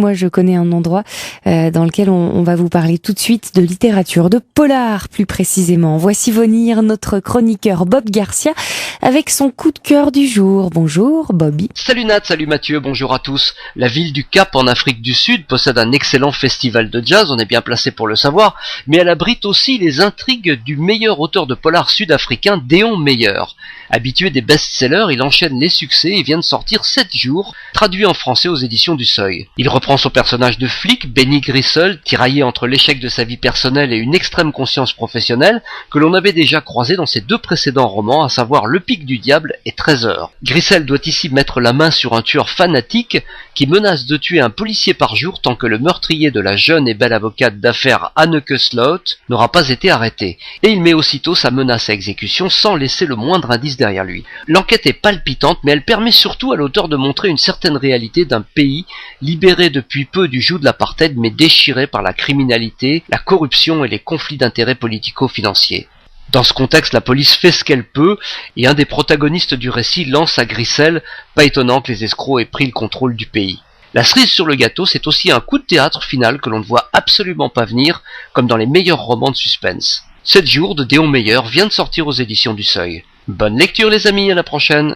Moi, je connais un endroit dans lequel on va vous parler tout de suite de littérature, de polar plus précisément. Voici venir notre chroniqueur Bob Garcia avec son coup de cœur du jour. Bonjour Bobby. Salut Nat, salut Mathieu, bonjour à tous. La ville du Cap en Afrique du Sud possède un excellent festival de jazz, on est bien placé pour le savoir, mais elle abrite aussi les intrigues du meilleur auteur de polar sud-africain, Deon Meyer. Habitué des best-sellers, il enchaîne les succès et vient de sortir 7 jours, traduit en français aux éditions du Seuil. Il reprend son personnage de flic, Benny Grissel, tiraillé entre l'échec de sa vie personnelle et une extrême conscience professionnelle, que l'on avait déjà croisé dans ses 2 précédents romans, à savoir Le Pic du Diable et Trésor. Grissel doit ici mettre la main sur un tueur fanatique qui menace de tuer un policier par jour tant que le meurtrier de la jeune et belle avocate d'affaires Anneke Sloot n'aura pas été arrêté. Et il met aussitôt sa menace à exécution sans laisser le moindre indice derrière lui. L'enquête est palpitante, mais elle permet surtout à l'auteur de montrer une certaine réalité d'un pays libéré depuis peu du joug de l'apartheid, mais déchiré par la criminalité, la corruption et les conflits d'intérêts politico-financiers. Dans ce contexte, la police fait ce qu'elle peut, et un des protagonistes du récit lance à Grissel, pas étonnant que les escrocs aient pris le contrôle du pays. La cerise sur le gâteau, c'est aussi un coup de théâtre final que l'on ne voit absolument pas venir, comme dans les meilleurs romans de suspense. 7 jours de Deon Meyer vient de sortir aux éditions du Seuil. Bonne lecture les amis, à la prochaine.